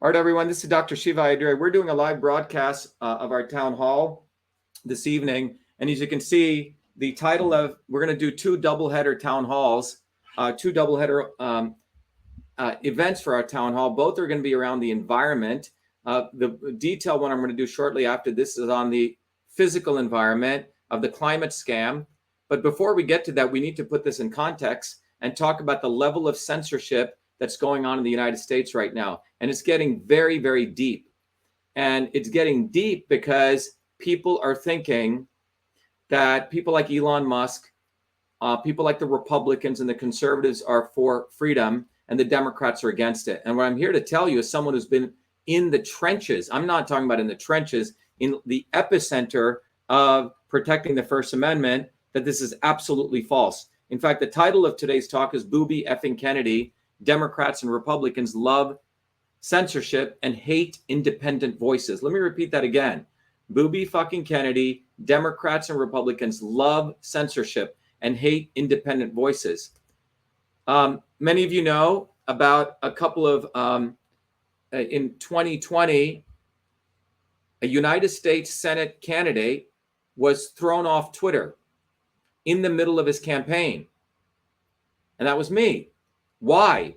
All right, everyone, this is Dr. Shiva Ayyadurai. We're doing a live broadcast of our town hall this evening. And as you can see, the title of, we're going to do two doubleheader town halls, two doubleheader events for our town hall. Both are going to be around the environment. The detailed one I'm going to do shortly after this is on the physical environment of the climate scam. But before we get to that, we need to put this in context and talk about the level of censorship that's going on in the United States right now. And it's getting very, very deep. And it's getting deep because people are thinking that people like Elon Musk, people like the Republicans and the conservatives are for freedom and the Democrats are against it. And what I'm here to tell you is someone who's been in the trenches. I'm not talking about in the trenches, in the epicenter of protecting the First Amendment, that this is absolutely false. In fact, the title of today's talk is Booby effing Kennedy. Democrats and Republicans love censorship and hate independent voices. Let me repeat that again. Booby fucking Kennedy. Democrats and Republicans love censorship and hate independent voices. Many of you know about a couple of, in 2020, a United States Senate candidate was thrown off Twitter in the middle of his campaign. And that was me. Why?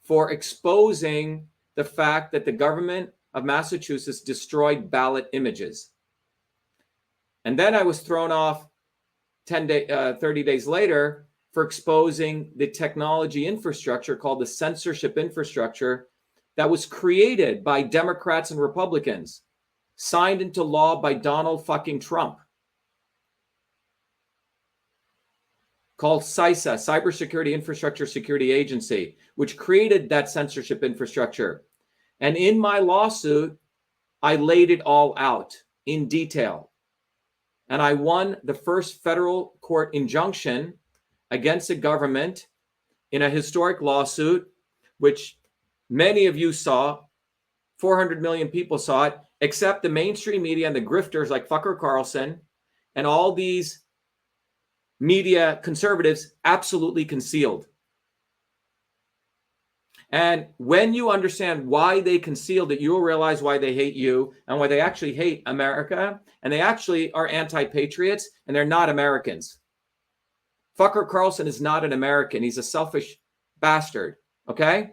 For exposing the fact that the government of Massachusetts destroyed ballot images. And then I was thrown off 30 days later for exposing the technology infrastructure called the censorship infrastructure that was created by Democrats and Republicans, signed into law by Donald fucking Trump, called CISA, Cybersecurity Infrastructure Security Agency, which created that censorship infrastructure. And in my lawsuit, I laid it all out in detail. And I won the first federal court injunction against the government in a historic lawsuit, which many of you saw. 400 million people saw it, except the mainstream media and the grifters like Fucker Carlson and all these media conservatives absolutely concealed. And when you understand why they concealed it, you'll realize why they hate you and why they actually hate America. And they actually are anti-patriots and they're not Americans. Fucker Carlson is not an American. He's a selfish bastard. Okay?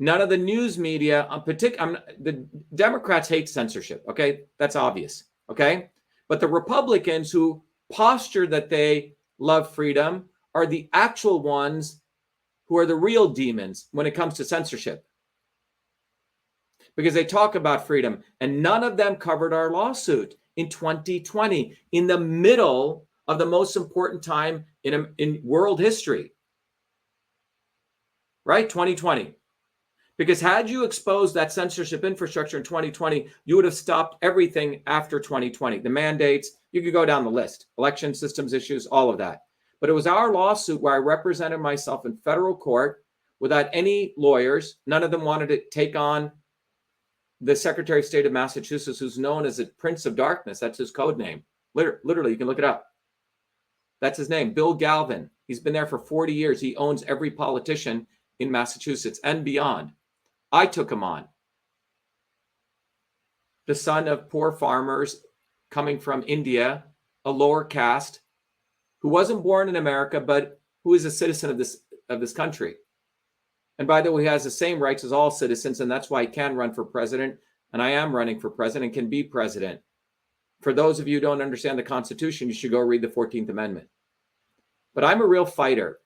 None of the news media, the Democrats hate censorship. Okay? That's obvious. Okay? But the Republicans who posture that they love freedom are the actual ones who are the real demons when it comes to censorship. Because they talk about freedom, and none of them covered our lawsuit in 2020, in the middle of the most important time in world history. Right? 2020. Because had you exposed that censorship infrastructure in 2020, you would have stopped everything after 2020. The mandates, you could go down the list, election systems issues, all of that. But it was our lawsuit where I represented myself in federal court without any lawyers. None of them wanted to take on the Secretary of State of Massachusetts, who's known as the Prince of Darkness. That's his code name. Literally, you can look it up. That's his name, Bill Galvin. He's been there for 40 years. He owns every politician in Massachusetts and beyond. I took him on. The son of poor farmers coming from India, a lower caste, who wasn't born in America, but who is a citizen of this country. And by the way, he has the same rights as all citizens, and that's why he can run for president, and I am running for president, can be president. For those of you who don't understand the Constitution, you should go read the 14th Amendment. But I'm a real fighter.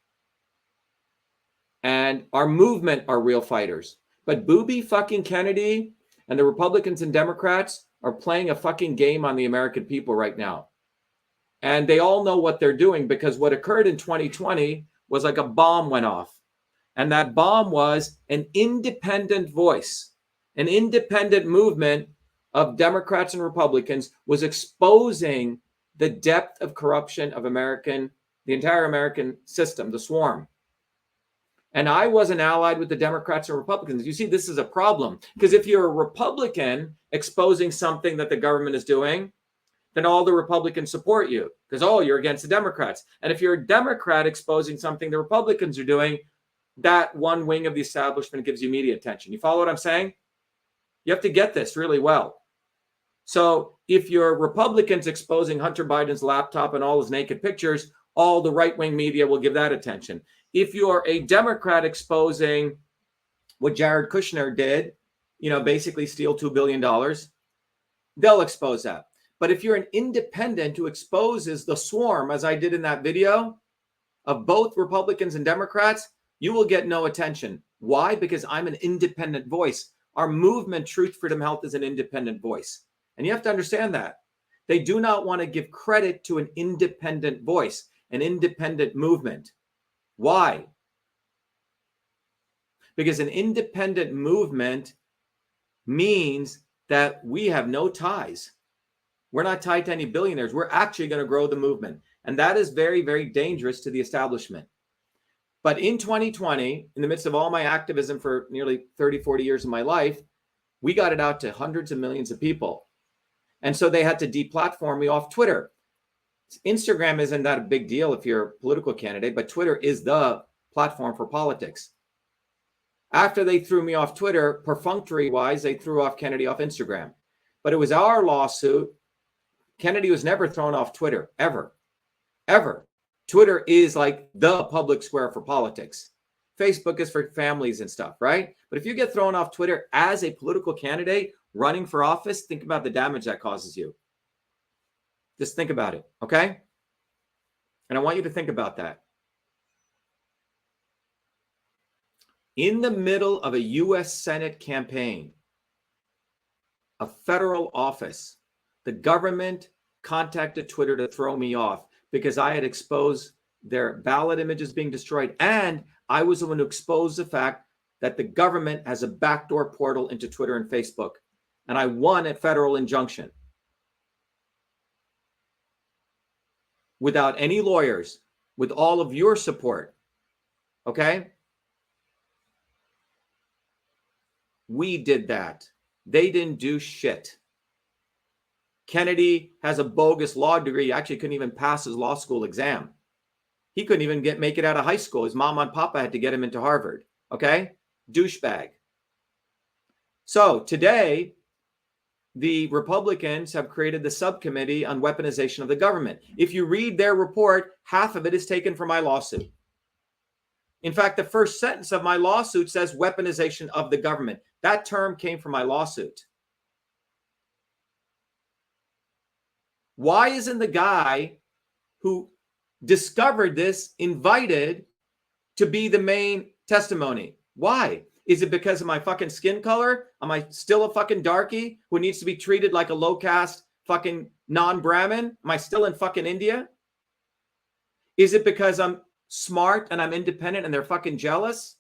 And our movement are real fighters. But Booby fucking Kennedy and the Republicans and Democrats are playing a fucking game on the American people right now. And they all know what they're doing, because what occurred in 2020 was like a bomb went off. And that bomb was an independent voice, an independent movement of Democrats and Republicans was exposing the depth of corruption of the entire American system, the swarm. And I wasn't allied with the Democrats and Republicans. You see, this is a problem, because if you're a Republican exposing something that the government is doing, then all the Republicans support you because, oh, you're against the Democrats. And if you're a Democrat exposing something the Republicans are doing, that one wing of the establishment gives you media attention. You follow what I'm saying? You have to get this really well. So if you're Republicans exposing Hunter Biden's laptop and all his naked pictures, all the right-wing media will give that attention. If you're a Democrat exposing what Jared Kushner did, basically steal $2 billion, they'll expose that. But if you're an independent who exposes the swarm, as I did in that video, of both Republicans and Democrats, you will get no attention. Why? Because I'm an independent voice. Our movement, Truth, Freedom, Health, is an independent voice. And you have to understand that. They do not want to give credit to an independent voice, an independent movement. Why? Because an independent movement means that we have no ties. We're not tied to any billionaires. We're actually going to grow the movement. And that is very, very dangerous to the establishment. But in 2020, in the midst of all my activism for nearly 30, 40 years of my life, we got it out to hundreds of millions of people. And so they had to deplatform me off Twitter. Instagram isn't that a big deal if you're a political candidate, but Twitter is the platform for politics. After they threw me off Twitter, perfunctory-wise, they threw off Kennedy off Instagram. But it was our lawsuit. Kennedy was never thrown off Twitter, ever. Ever. Twitter is like the public square for politics. Facebook is for families and stuff, right? But if you get thrown off Twitter as a political candidate running for office, think about the damage that causes you. Just think about it, okay? And I want you to think about that. In the middle of a U.S. Senate campaign, a federal office, the government contacted Twitter to throw me off because I had exposed their ballot images being destroyed. And I was the one who exposed the fact that the government has a backdoor portal into Twitter and Facebook. And I won a federal injunction without any lawyers, with all of your support. Okay? We did that. They didn't do shit. Kennedy has a bogus law degree. He actually couldn't even pass his law school exam. He couldn't even make it out of high school. His mom and papa had to get him into Harvard. Okay? Douchebag. So today, the Republicans have created the subcommittee on weaponization of the government. If you read their report, half of it is taken from my lawsuit. In fact, the first sentence of my lawsuit says weaponization of the government. That term came from my lawsuit. Why isn't the guy who discovered this invited to be the main testimony? Why? Is it because of my fucking skin color? Am I still a fucking darkie who needs to be treated like a low caste fucking non-Brahmin? Am I still in fucking India? Is it because I'm smart and I'm independent and they're fucking jealous?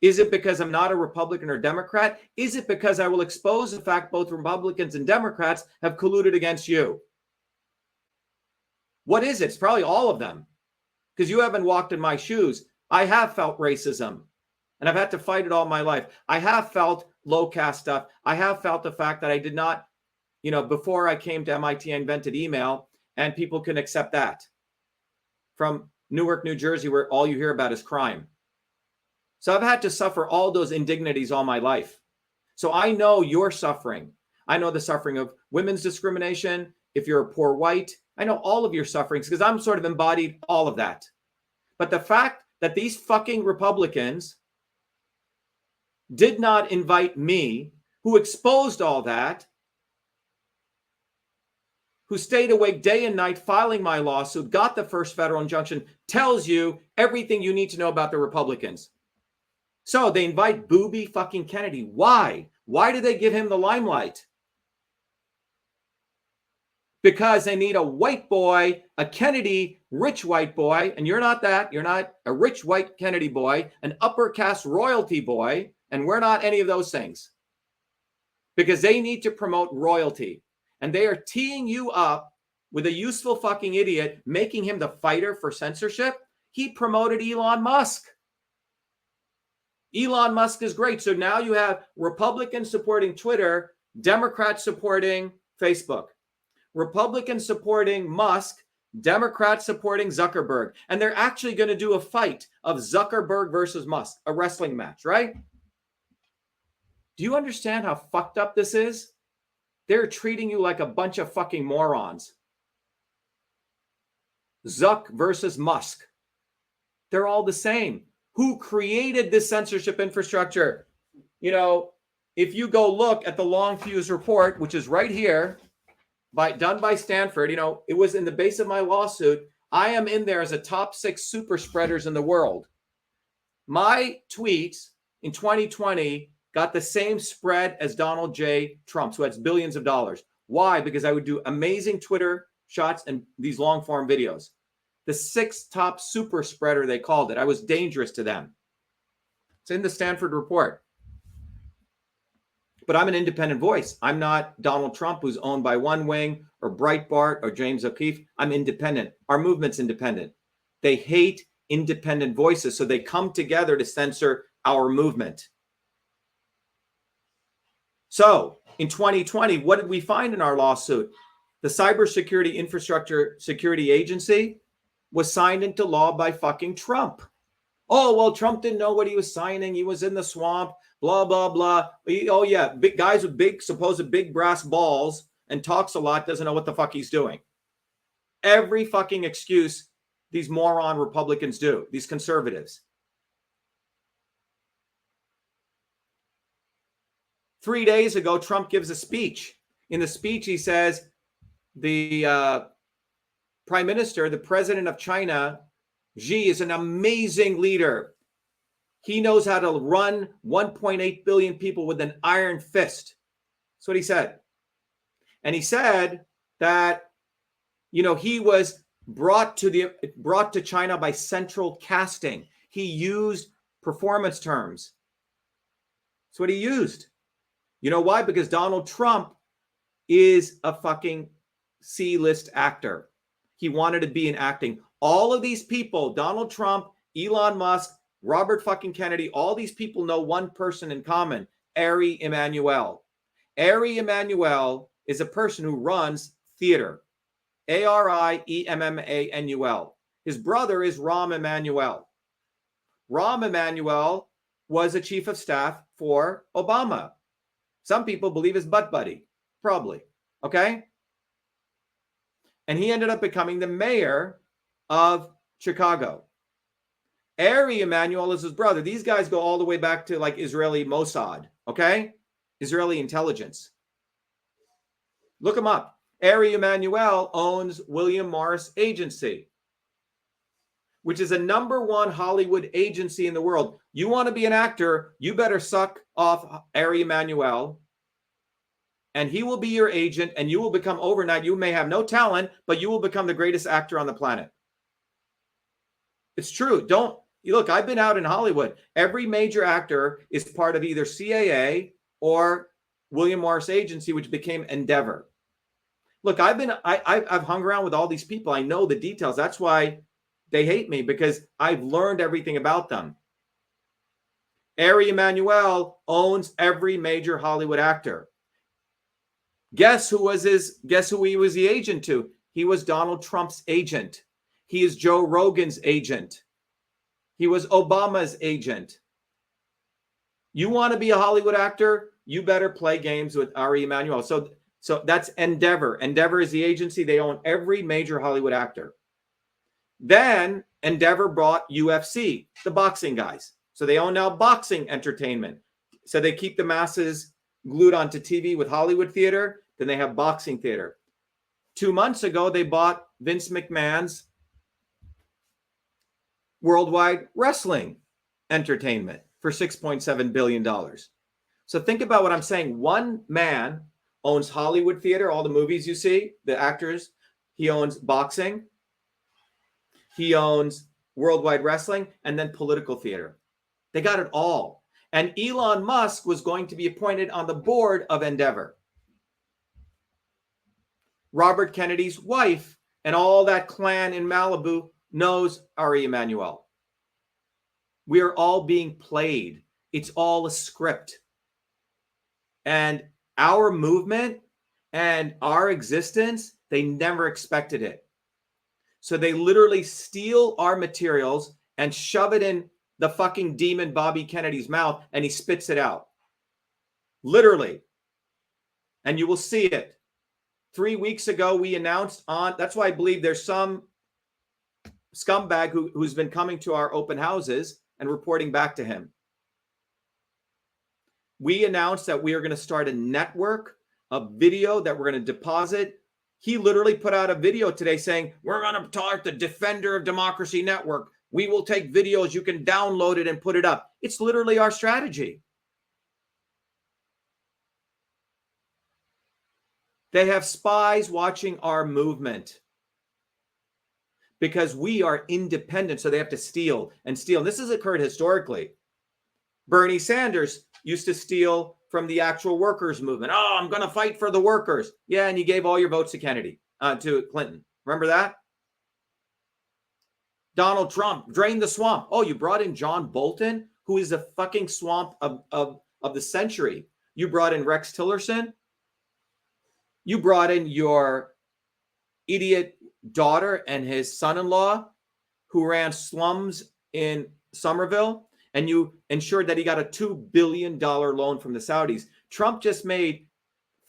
Is it because I'm not a Republican or Democrat? Is it because I will expose the fact both Republicans and Democrats have colluded against you? What is it? It's probably all of them. Because you haven't walked in my shoes. I have felt racism. And I've had to fight it all my life. I have felt low caste stuff. I have felt the fact that I did not, before I came to MIT, I invented email, and people can accept that. From Newark, New Jersey, where all you hear about is crime. So I've had to suffer all those indignities all my life. So I know your suffering. I know the suffering of women's discrimination. If you're a poor white, I know all of your sufferings because I'm sort of embodied all of that. But the fact that these fucking Republicans did not invite me, who exposed all that, who stayed awake day and night filing my lawsuit, got the first federal injunction, tells you everything you need to know about the Republicans. So they invite Booby fucking Kennedy. Why? Why do they give him the limelight? Because they need a white boy, a Kennedy, rich white boy, and you're not that. You're not a rich white Kennedy boy, an upper caste royalty boy, and we're not any of those things. Because they need to promote royalty. And they are teeing you up with a useful fucking idiot, making him the fighter for censorship. He promoted Elon Musk. Elon Musk is great. So now you have Republicans supporting Twitter, Democrats supporting Facebook, Republicans supporting Musk, Democrats supporting Zuckerberg. And they're actually going to do a fight of Zuckerberg versus Musk, a wrestling match, right? Do you understand how fucked up this is? They're treating you like a bunch of fucking morons. Zuck versus Musk. They're all the same. Who created this censorship infrastructure? You know, if you go look at the long fuse report, which is right here, done by Stanford, you know, it was in the base of my lawsuit. I am in there as a top 6 super spreaders in the world. My tweets in 2020 got the same spread as Donald J. Trump, who has billions of dollars. Why? Because I would do amazing Twitter shots and these long form videos. The 6th top super spreader, they called it. I was dangerous to them. It's in the Stanford report. But I'm an independent voice. I'm not Donald Trump, who's owned by One Wing or Breitbart or James O'Keefe. I'm independent. Our movement's independent. They hate independent voices, so they come together to censor our movement. So in 2020, what did we find in our lawsuit? The Cybersecurity Infrastructure Security Agency was signed into law by fucking Trump. Oh, well, Trump didn't know what he was signing. He was in the swamp, blah, blah, blah. Oh, yeah, big guys with big, supposed big brass balls and talks a lot, doesn't know what the fuck he's doing. Every fucking excuse these moron Republicans do, these conservatives. 3 days ago, Trump gives a speech. In the speech, he says the Prime Minister, the President of China, Xi, is an amazing leader. He knows how to run 1.8 billion people with an iron fist. That's what he said. And he said that, you know, he was brought to China by central casting. He used performance terms. That's what he used. You know why? Because Donald Trump is a fucking C-list actor. He wanted to be in acting. All of these people, Donald Trump, Elon Musk, Robert fucking Kennedy, all these people know one person in common, Ari Emanuel. Ari Emanuel is a person who runs theater. Ariemmanuel. His brother is Rahm Emanuel. Rahm Emanuel was a chief of staff for Obama. Some people believe his butt buddy, probably. Okay? And he ended up becoming the mayor of Chicago. Ari Emanuel is his brother. These guys go all the way back to like Israeli Mossad, okay? Israeli intelligence. Look him up. Ari Emanuel owns William Morris Agency, which is a #1 Hollywood agency in the world. You want to be an actor, you better suck off Ari Emanuel, and he will be your agent, and you will become overnight. You may have no talent, but you will become the greatest actor on the planet. It's true. Look, I've been out in Hollywood. Every major actor is part of either CAA or William Morris Agency, which became Endeavor. Look, I've hung around with all these people. I know the details. That's why they hate me, because I've learned everything about them. Ari Emanuel owns every major Hollywood actor. Guess who he was the agent to? He was Donald Trump's agent. He is Joe Rogan's agent. He was Obama's agent. You want to be a Hollywood actor? You better play games with Ari Emanuel. So that's Endeavor. Endeavor is the agency. They own every major Hollywood actor. Then Endeavor bought UFC, the boxing guys. So they own now boxing entertainment. So they keep the masses glued onto TV with Hollywood theater. Then they have boxing theater. 2 months ago, they bought Vince McMahon's Worldwide Wrestling Entertainment for $6.7 billion. So think about what I'm saying. One man owns Hollywood theater, all the movies you see, the actors. He owns boxing. He owns Worldwide Wrestling, and then political theater. They got it all. And Elon Musk was going to be appointed on the board of Endeavor. Robert Kennedy's wife and all that clan in Malibu knows Ari Emanuel. We are all being played. It's all a script. And our movement and our existence, they never expected it. So they literally steal our materials and shove it in the fucking demon Bobby Kennedy's mouth, and he spits it out. Literally. And you will see it. 3 weeks ago, we announced on, that's why I believe there's some scumbag who's been coming to our open houses and reporting back to him. We announced that we are going to start a network, a video that we're going to deposit. He literally put out a video today saying, we're going to start the Defender of Democracy Network. We will take videos, you can download it and put it up. It's literally our strategy. They have spies watching our movement because we are independent. So they have to steal and steal. And this has occurred historically. Bernie Sanders used to steal from the actual workers' movement. Oh, I'm going to fight for the workers. Yeah, and you gave all your votes to to Clinton. Remember that? Donald Trump drained the swamp. Oh, you brought in John Bolton, who is the fucking swamp of the century. You brought in Rex Tillerson. You brought in your idiot daughter and his son-in-law who ran slums in Somerville, and you ensured that he got a $2 billion loan from the Saudis. Trump just made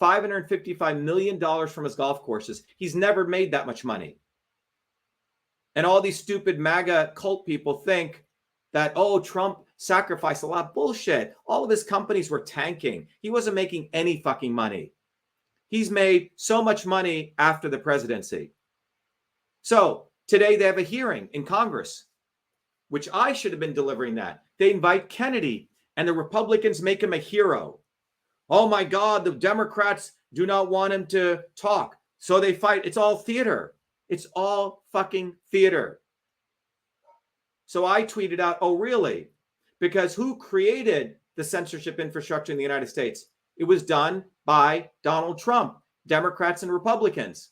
$555 million from his golf courses. He's never made that much money. And all these stupid MAGA cult people think that, oh, Trump sacrificed a lot. Bullshit. All of his companies were tanking. He wasn't making any fucking money. He's made so much money after the presidency. So today they have a hearing in Congress, which I should have been delivering that. They invite Kennedy and the Republicans make him a hero. Oh my God, the Democrats do not want him to talk. So they fight. It's all theater. It's all fucking theater. So I tweeted out, oh, really? Because who created the censorship infrastructure in the United States? It was done by Donald Trump, Democrats and Republicans.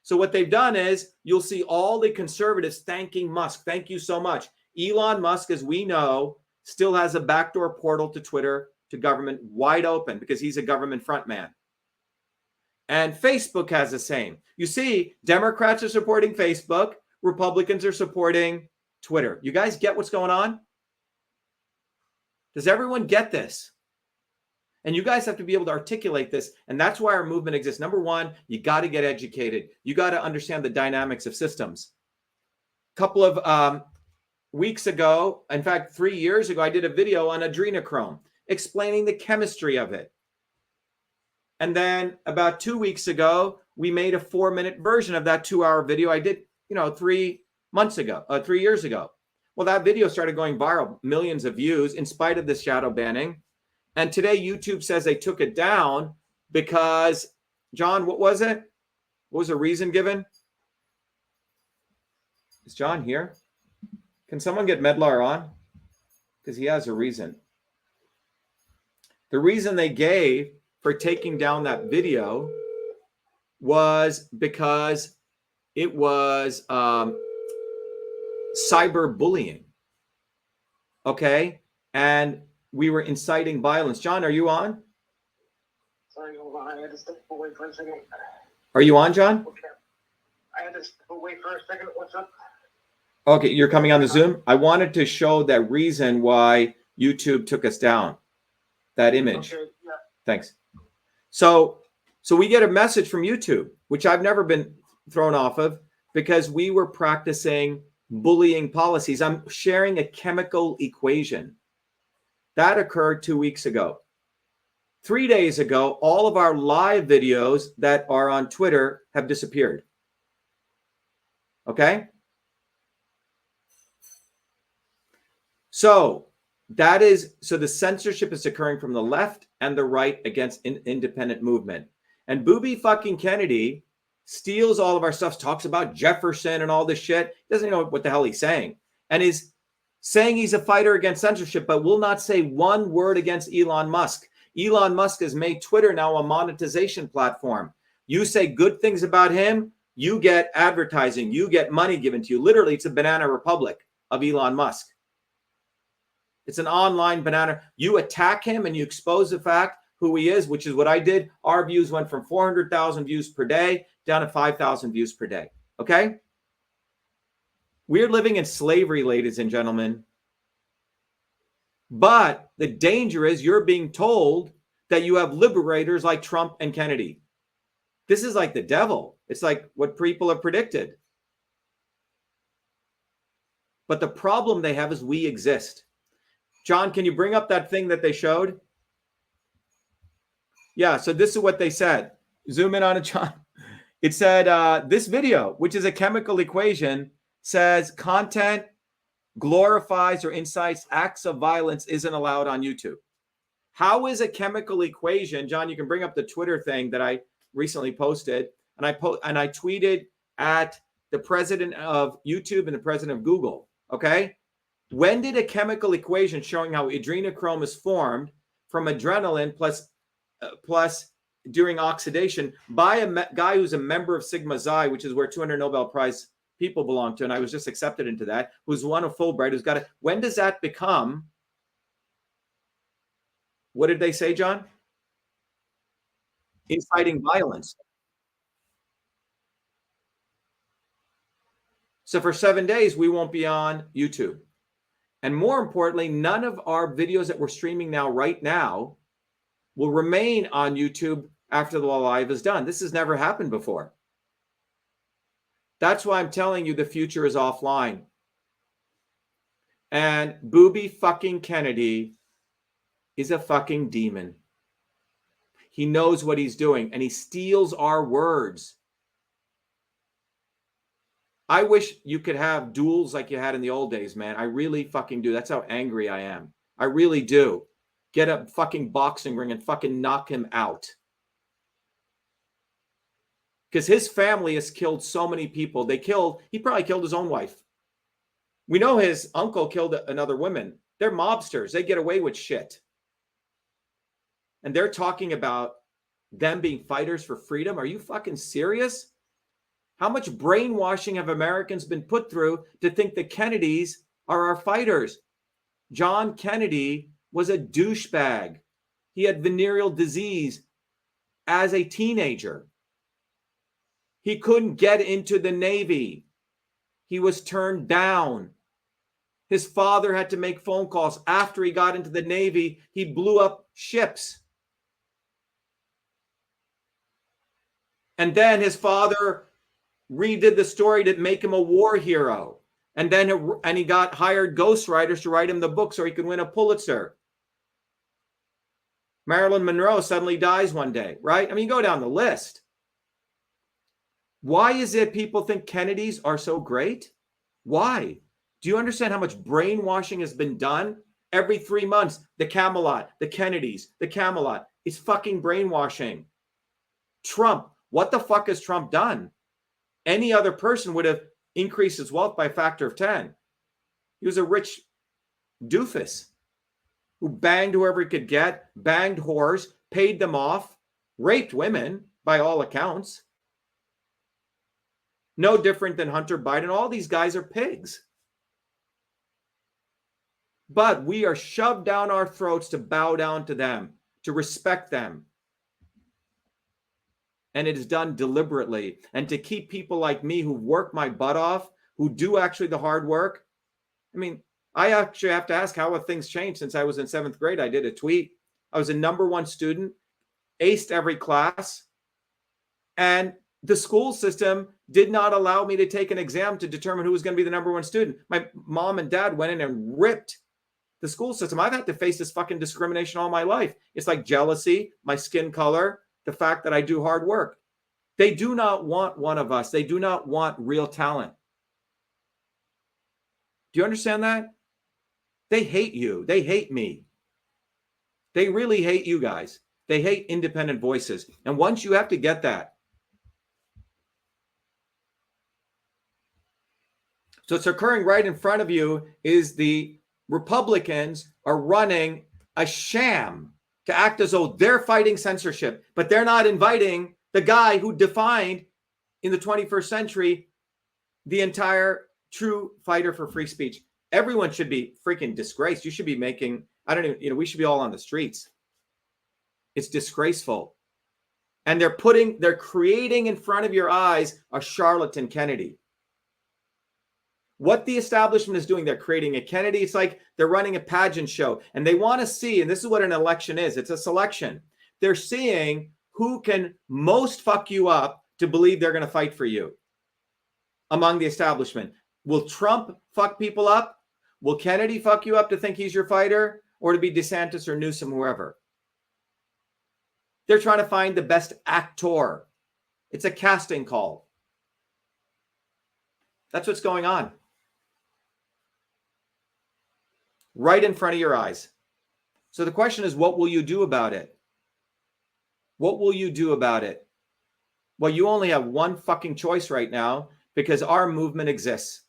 So what they've done is you'll see all the conservatives thanking Musk. Thank you so much. Elon Musk, as we know, still has a backdoor portal to Twitter, to government, wide open because he's a government front man. And Facebook has the same. You see, Democrats are supporting Facebook. Republicans are supporting Twitter. You guys get what's going on? Does everyone get this? And you guys have to be able to articulate this. And that's why our movement exists. Number one, you got to get educated. You got to understand the dynamics of systems. A couple of weeks ago, in fact, 3 years ago, I did a video on adrenochrome explaining the chemistry of it. And then about 2 weeks ago, we made a 4-minute version of that 2-hour video I did, 3 years ago. Well, that video started going viral, millions of views in spite of the shadow banning. And today YouTube says they took it down because, John, what was it? What was the reason given? Is John here? Can someone get Medlar on? Because he has a reason. The reason they gave for taking down that video was because it was cyberbullying. Okay? And we were inciting violence. John, are you on? Sorry, hold on. I had to step away for a second. Are you on, John? Okay. I had to step away for a second. What's up? Okay, you're coming on the Zoom. I wanted to show that reason why YouTube took us down. That image. Okay, yeah. Thanks. So we get a message from YouTube, which I've never been thrown off of because we were practicing bullying policies. I'm sharing a chemical equation. That occurred 2 weeks ago. 3 days ago, all of our live videos that are on Twitter have disappeared. Okay? So the censorship is occurring from the left and the right against independent movement. And Booby fucking Kennedy steals all of our stuff, talks about Jefferson and all this shit. Doesn't know what the hell he's saying. And is saying he's a fighter against censorship, but will not say one word against Elon Musk. Elon Musk has made Twitter now a monetization platform. You say good things about him, you get advertising, you get money given to you. Literally, it's a banana republic of Elon Musk. It's an online banana. You attack him and you expose the fact who he is, which is what I did. Our views went from 400,000 views per day down to 5,000 views per day. Okay? We're living in slavery, ladies and gentlemen. But the danger is you're being told that you have liberators like Trump and Kennedy. This is like the devil. It's like what people have predicted. But the problem they have is we exist. John, can you bring up that thing that they showed? Yeah, so this is what they said. Zoom in on it, John. It said this video, which is a chemical equation, says content glorifies or incites acts of violence isn't allowed on YouTube. How is a chemical equation, John, you can bring up the Twitter thing that I recently posted, and I tweeted at the president of YouTube and the president of Google, okay? When did a chemical equation showing how adrenochrome is formed from adrenaline plus during oxidation by a guy who's a member of Sigma Xi, which is where 200 Nobel Prize people belong to, and I was just accepted into that, who's one of Fulbright, who's got it. When does that become, what did they say, John? Inciting violence. So for 7 days, we won't be on YouTube. And more importantly, none of our videos that we're streaming right now will remain on YouTube after the live is done. This has never happened before. That's why I'm telling you the future is offline. And Booby fucking Kennedy is a fucking demon. He knows what he's doing, and he steals our words. I wish you could have duels like you had in the old days, man. I really fucking do. That's how angry I am. I really do. Get a fucking boxing ring and fucking knock him out. Because his family has killed so many people. He probably killed his own wife. We know his uncle killed another woman. They're mobsters. They get away with shit. And they're talking about them being fighters for freedom. Are you fucking serious? How much brainwashing have Americans been put through to think the Kennedys are our fighters? John Kennedy was a douchebag. He had venereal disease as a teenager. He couldn't get into the Navy. He was turned down. His father had to make phone calls. After he got into the Navy, he blew up ships. And then his father redid the story to make him a war hero. And then he got hired ghostwriters to write him the book so he could win a Pulitzer. Marilyn Monroe suddenly dies one day, right? I mean, go down the list. Why is it people think Kennedys are so great? Why? Do you understand how much brainwashing has been done? Every 3 months, the Camelot, the Kennedys, the Camelot. It's fucking brainwashing. Trump, what the fuck has Trump done? Any other person would have increased his wealth by a factor of 10. He was a rich doofus who banged whoever he could get, banged whores, paid them off, raped women by all accounts. No different than Hunter Biden. All these guys are pigs. But we are shoved down our throats to bow down to them, to respect them. And it is done deliberately. And to keep people like me who work my butt off, who do actually the hard work. I mean, I actually have to ask, how have things changed since I was in 7th grade? I did a tweet. I was a #1 student, aced every class. And the school system did not allow me to take an exam to determine who was going to be the #1 student. My mom and dad went in and ripped the school system. I've had to face this fucking discrimination all my life. It's like jealousy, my skin color, the fact that I do hard work. They do not want one of us. They do not want real talent. Do you understand that? They hate you. They hate me. They really hate you guys. They hate independent voices. And once you have to get that. So it's occurring right in front of you is the Republicans are running a sham to act as though they're fighting censorship, but they're not inviting the guy who defined in the 21st century the entire true fighter for free speech. Everyone should be freaking disgraced. You should be making, we should be all on the streets. It's disgraceful. And they're creating in front of your eyes a charlatan Kennedy. What the establishment is doing, they're creating a Kennedy. It's like they're running a pageant show, and they want to see, and this is what an election is. It's a selection. They're seeing who can most fuck you up to believe they're going to fight for you among the establishment. Will Trump fuck people up? Will Kennedy fuck you up to think he's your fighter, or to be DeSantis or Newsom, whoever? They're trying to find the best actor. It's a casting call. That's what's going on. Right in front of your eyes. So the question is, what will you do about it? What will you do about it? Well, you only have one fucking choice right now, because our movement exists.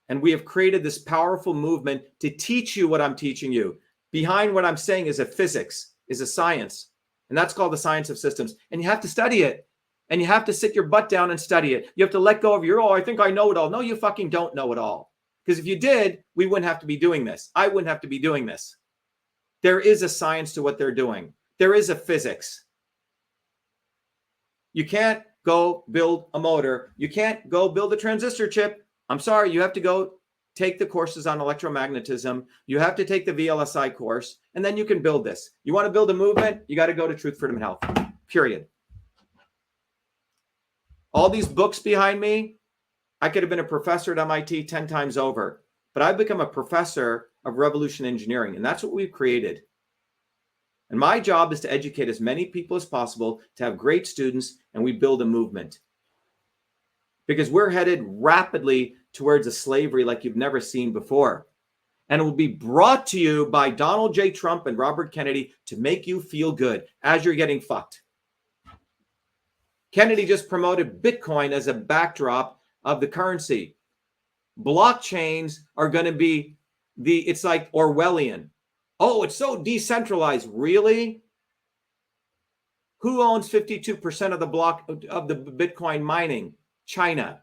And we have created this powerful movement to teach you what I'm teaching you. Behind what I'm saying is a physics, is a science. And that's called the science of systems. And you have to study it. And you have to sit your butt down and study it. You have to let go of your, oh, I think I know it all. No, you fucking don't know it all. Because if you did, we wouldn't have to be doing this. I wouldn't have to be doing this. There is a science to what they're doing. There is a physics. You can't go build a motor. You can't go build a transistor chip. I'm sorry, you have to go take the courses on electromagnetism. You have to take the VLSI course, and then you can build this. You want to build a movement, you got to go to Truth, Freedom, and Health, period. All these books behind me, I could have been a professor at MIT 10 times over, but I've become a professor of revolution engineering, and that's what we've created. And my job is to educate as many people as possible, to have great students, and we build a movement. Because we're headed rapidly towards a slavery like you've never seen before. And it will be brought to you by Donald J. Trump and Robert Kennedy to make you feel good as you're getting fucked. Kennedy just promoted Bitcoin as a backdrop of the currency. Blockchains are going to be it's like Orwellian. Oh, it's so decentralized. Really? Who owns 52% of the Bitcoin mining? China.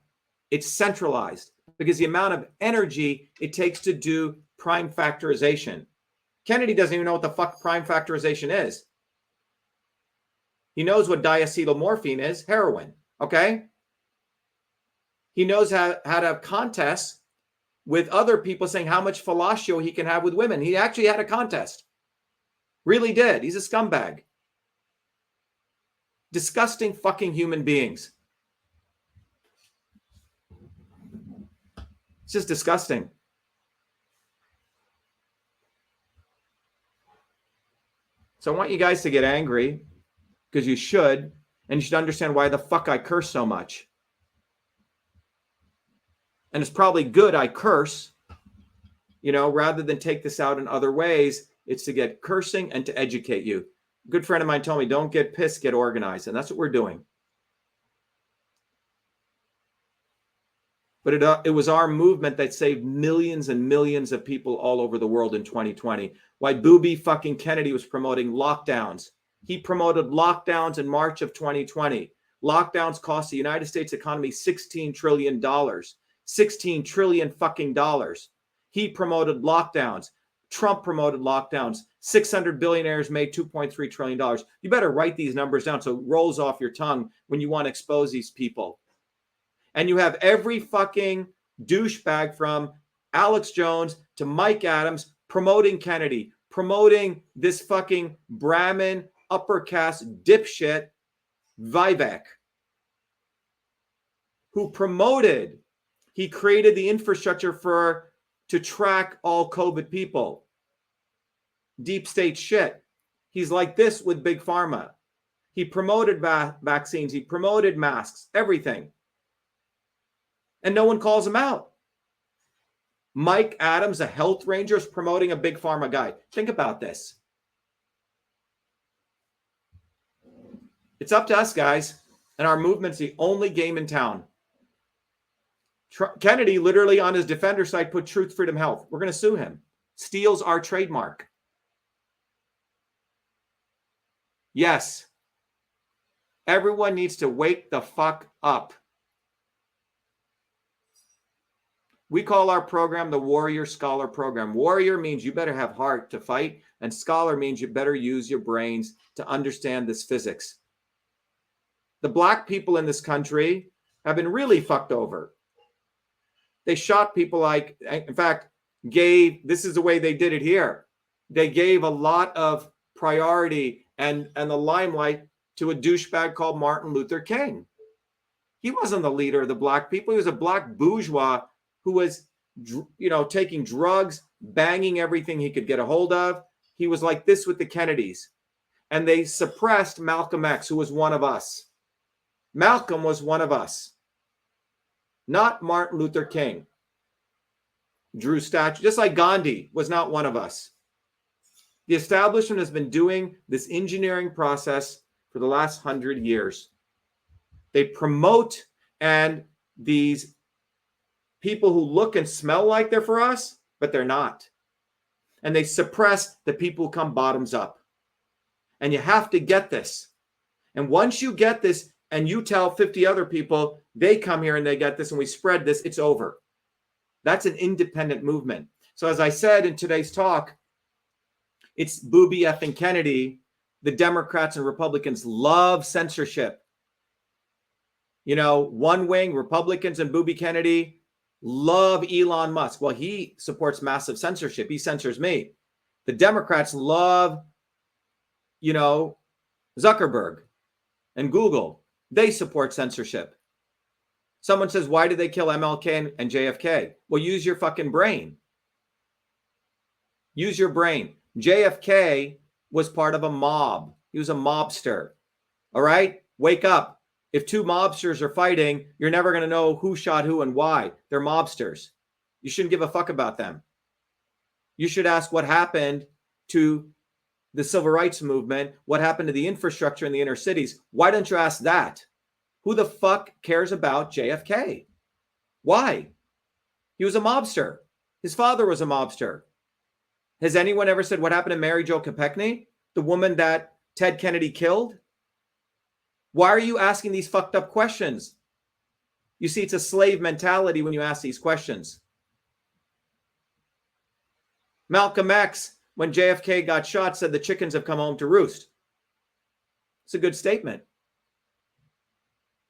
It's centralized because the amount of energy it takes to do prime factorization. Kennedy doesn't even know what the fuck prime factorization is. He knows what diacetylmorphine is, heroin, okay? He knows how to have contests with other people saying how much fellatio he can have with women. He actually had a contest. Really did. He's a scumbag. Disgusting fucking human beings. It's just disgusting. So I want you guys to get angry, because you should, and you should understand why the fuck I curse so much. And it's probably good I curse, rather than take this out in other ways. It's to get cursing and to educate you. A good friend of mine told me, don't get pissed, get organized. And that's what we're doing. But it was our movement that saved millions and millions of people all over the world in 2020. Why Booby fucking Kennedy was promoting lockdowns. He promoted lockdowns in March of 2020. Lockdowns cost the United States economy $16 trillion. $16 trillion fucking dollars. He promoted lockdowns. Trump promoted lockdowns. 600 billionaires made $2.3 trillion. You better write these numbers down so it rolls off your tongue when you want to expose these people. And you have every fucking douchebag from Alex Jones to Mike Adams promoting Kennedy, promoting this fucking Brahmin upper caste dipshit Vivek, who promoted, he created the infrastructure to track all COVID people. Deep state shit. He's like this with Big Pharma. He promoted vaccines. He promoted masks, everything. And no one calls him out. Mike Adams, a health ranger, is promoting a Big Pharma guy. Think about this. It's up to us, guys. And our movement's the only game in town. Kennedy literally on his defender site put Truth, Freedom, Health. We're going to sue him. Steals our trademark. Yes. Everyone needs to wake the fuck up. We call our program the Warrior Scholar Program. Warrior means you better have heart to fight, and scholar means you better use your brains to understand this physics. The black people in this country have been really fucked over. They shot people like, in fact, this is the way they did it here. They gave a lot of priority and the limelight to a douchebag called Martin Luther King. He wasn't the leader of the black people. He was a black bourgeois who was, taking drugs, banging everything he could get a hold of. He was like this with the Kennedys. And they suppressed Malcolm X, who was one of us. Malcolm was one of us, not Martin Luther King. Drew statue, just like Gandhi was not one of us. The establishment has been doing this engineering process for the last 100 years. They promote, and these people who look and smell like they're for us, but they're not. And they suppress the people who come bottoms up. And you have to get this. And once you get this and you tell 50 other people, they come here and they get this and we spread this, it's over. That's an independent movement. So as I said in today's talk, it's Booby effing Kennedy. The Democrats and Republicans love censorship. One wing, Republicans and Booby Kennedy, love Elon Musk. Well, he supports massive censorship. He censors me. The Democrats love, Zuckerberg and Google. They support censorship. Someone says, why did they kill MLK and JFK? Well, use your fucking brain. Use your brain. JFK was part of a mob. He was a mobster. All right? Wake up. If two mobsters are fighting, you're never going to know who shot who and why. They're mobsters. You shouldn't give a fuck about them. You should ask what happened to the civil rights movement, what happened to the infrastructure in the inner cities. Why don't you ask that? Who the fuck cares about JFK? Why? He was a mobster. His father was a mobster. Has anyone ever said what happened to Mary Jo Kopechne, the woman that Ted Kennedy killed? Why are you asking these fucked up questions? You see, it's a slave mentality when you ask these questions. Malcolm X, when JFK got shot, said the chickens have come home to roost. It's a good statement.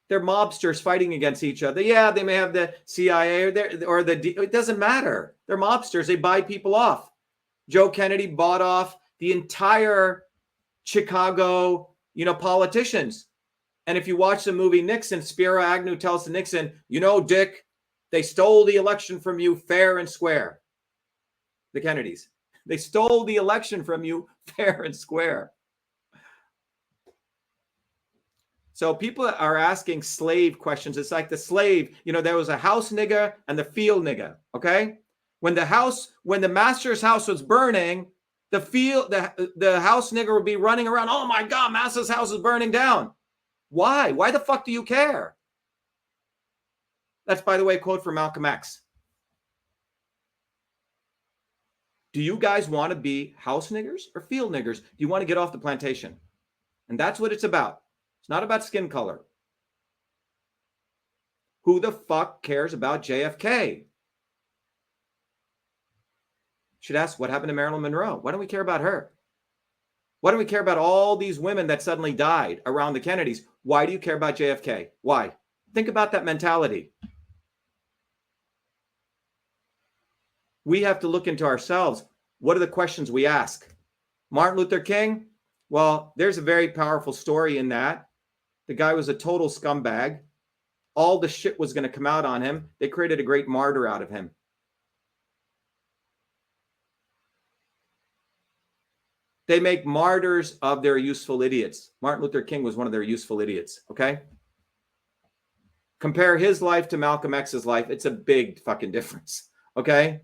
They're mobsters fighting against each other. Yeah, they may have the CIA it doesn't matter. They're mobsters. They buy people off. Joe Kennedy bought off the entire Chicago, politicians. And if you watch the movie Nixon, Spiro Agnew tells to Nixon, Dick, they stole the election from you fair and square. The Kennedys. They stole the election from you fair and square. So people are asking slave questions. It's like the slave, there was a house nigger and the field nigger, okay? When the master's house was burning, the house nigger would be running around, oh my God, master's house is burning down. Why? Why the fuck do you care? That's, by the way, a quote from Malcolm X. Do you guys want to be house niggers or field niggers? Do you want to get off the plantation? And that's what it's about. It's not about skin color. Who the fuck cares about JFK? Should ask what happened to Marilyn Monroe. Why don't we care about her? Why don't we care about all these women that suddenly died around the Kennedys? Why do you care about JFK? Why? Think about that mentality. We have to look into ourselves. What are the questions we ask? Martin Luther King? Well, there's a very powerful story in that. The guy was a total scumbag. All the shit was going to come out on him. They created a great martyr out of him. They make martyrs of their useful idiots. Martin Luther King was one of their useful idiots, okay? Compare his life to Malcolm X's life. It's a big fucking difference, okay?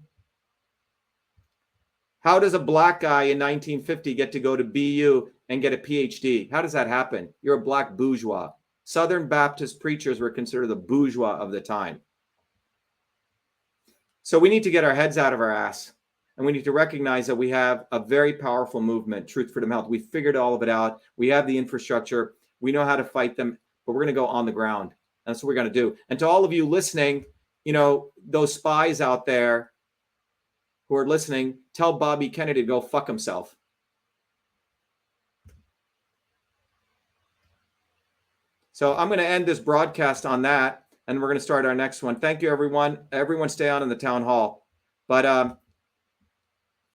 How does a black guy in 1950 get to go to BU and get a PhD? How does that happen? You're a black bourgeois. Southern Baptist preachers were considered the bourgeois of the time. So we need to get our heads out of our ass. And we need to recognize that we have a very powerful movement, Truth, Freedom, Health. We figured all of it out. We have the infrastructure. We know how to fight them, but we're going to go on the ground. That's what we're going to do. And to all of you listening, those spies out there who are listening, tell Bobby Kennedy to go fuck himself. So I'm going to end this broadcast on that. and we're going to start our next one. Thank you, everyone. Everyone stay on in the town hall. But